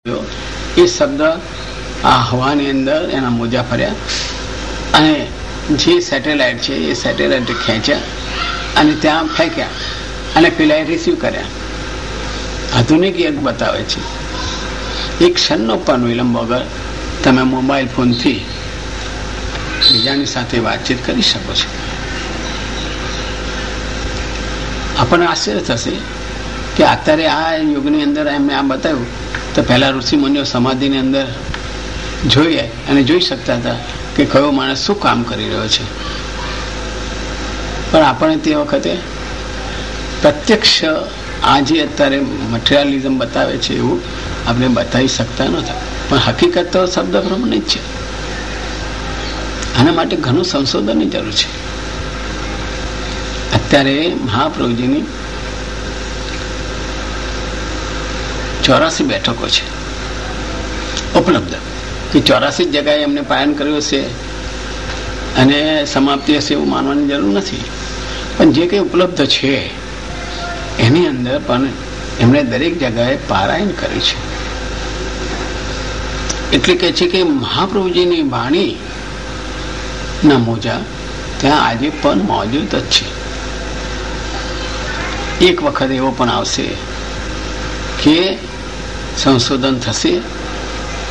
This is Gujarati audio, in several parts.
એ શબ્દ આ હવાની અંદર એના મોજા ફર્યા અને જે સેટેલાઇટ છે એ સેટેલાઇટ ખેંચ્યા અને ત્યાં ફેંક્યા અને પેલા રિસીવ કર્યા. આધુનિક યુગ બતાવે છે એક ક્ષણનો પણ વિલંબ વગર તમે મોબાઈલ ફોનથી બીજાની સાથે વાતચીત કરી શકો છો. આપણને આશ્ચર્ય થશે કે અત્યારે આ યુગની અંદર એમને આ બતાવ્યું તો પહેલા ઋષિમુનિઓ સમાધિની અંદર જોઈએ અને જોઈ શકતા હતા કે કયો માણસ શું કામ કરી રહ્યો છે. પણ આપણે તે વખતે પ્રત્યક્ષ આજે અત્યારે મટીરિયાલિઝમ બતાવે છે એવું આપણે બતાવી શકતા નહોતા. પણ હકીકત તો શબ્દ પ્રમાણે જ છે. આના માટે ઘણું સંશોધનની જરૂર છે. અત્યારે મહાપ્રભુજીની 84 બેઠકો છે ઉપલબ્ધ, કે 84 જગ્યાએ એમને પાયન કર્યું હશે અને સમાપ્તિ હશે એવું માનવાની જરૂર નથી. પણ જે કંઈ ઉપલબ્ધ છે એની અંદર પણ એમણે દરેક જગ્યાએ પારાયણ કર્યું છે. એટલે કહે છે કે મહાપ્રભુજીની વાણી ના મોજા ત્યાં આજે પણ મોજૂદ જ છે. એક વખત એવો પણ આવશે કે સંશોધન થશે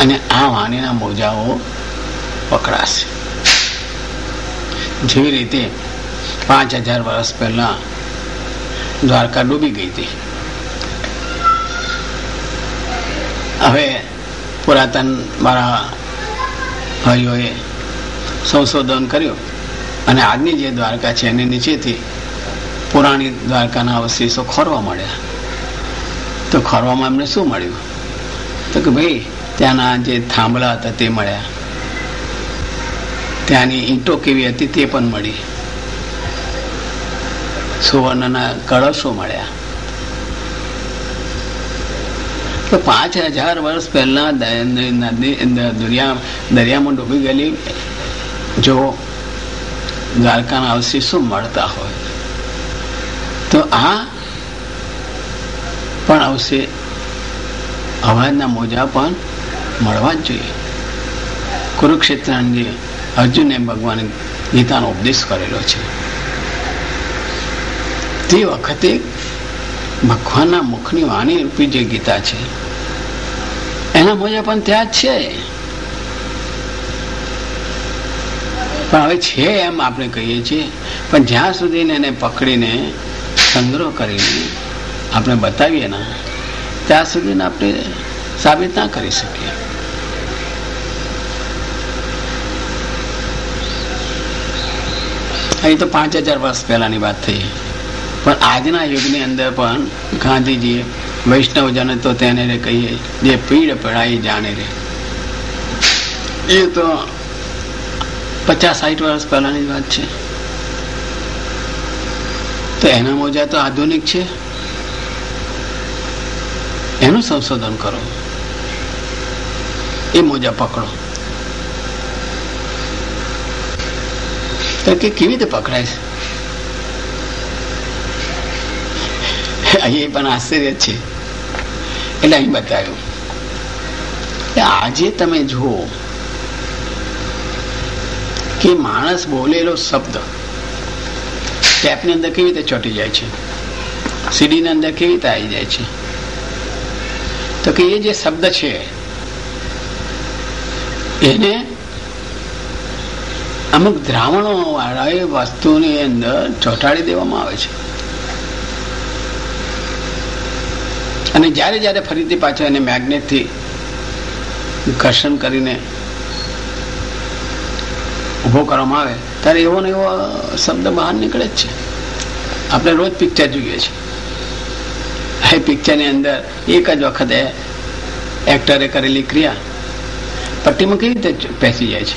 અને આ વાણીના મોજાઓ પકડાશે. જેવી રીતે 5000 વર્ષ પહેલા દ્વારકા ડૂબી ગઈ હતી. હવે પુરાતન મારા ભાઈઓએ સંશોધન કર્યું અને આજની જે દ્વારકા છે એની નીચેથી પુરાણી દ્વારકાના અવશેષો ખોરવા મળ્યા. તો ખોરવામાં એમને શું મળ્યું? તો કે ભાઈ ત્યાંના જે થાંભલા હતા તે મળ્યા, ત્યાંની ઈંટો કેવી હતી તે પણ મળી, સુવર્ણના કળશો મળ્યા. તો 5000 વર્ષ પહેલા દરિયામાં ડૂબી ગયેલી જો દ્વારકાના અવશેષો મળતા હોય તો આ પણ આવશે. અવાજના મોજા પણ મળવા જ જોઈએ. કુરુક્ષેત્રની જે અર્જુને ભગવાન ગીતાનો ઉપદેશ કરેલો છે તે વખતે ભગવાનના મુખની વાણી રૂપી જે ગીતા છે એના મોજા પણ ત્યાં જ છે. પણ હવે છે એમ આપણે કહીએ છીએ, પણ જ્યાં સુધી એને પકડીને સંગ્રહ કરીને આપણે બતાવીએ ના ત્યાં સુધીને આપણે સાબિત ના કરી શકીએ. અહીં તો 5000 વર્ષ પહેલાની વાત થઈ, પણ આજના યુગની અંદર પણ ગાંધીજીએ વૈષ્ણવજન તો તેને રે કહીએ જે પીડ પડાઈ જાણે રે, એ તો 50-60 વર્ષ પહેલાની વાત છે. તો એના મોજા તો આધુનિક છે. એનું સંશોધન કરો, એ મોજા પકડો. તો કે કેવી રીતે પકડાય છે? અહીં પણ આશ્ચર્ય છે. એટલે અહીં બતાવ્યું કે આજે તમે જુઓ કે માણસ બોલેલો શબ્દ ટેપની અંદર કેવી રીતે ચોંટી જાય છે, સીડીની અંદર કેવી રીતે આવી જાય છે. તો કે એ જે શબ્દ છે એને અમુક દ્રાવણો વાળા એ વસ્તુની અંદર ચોંટાડી દેવામાં આવે છે અને જ્યારે જ્યારે ફરીથી પાછો એને મેગ્નેટથી ઘર્ષણ કરીને ઉભો કરવામાં આવે ત્યારે એવો ને એવો શબ્દ બહાર નીકળે જ છે. આપણે રોજ પિક્ચર જોઈએ છીએ. એ પિક્ચરની અંદર એક જ વખતે એક્ટરે કરેલી ક્રિયા પટ્ટીમાં કેવી રીતે પેસી જાય છે.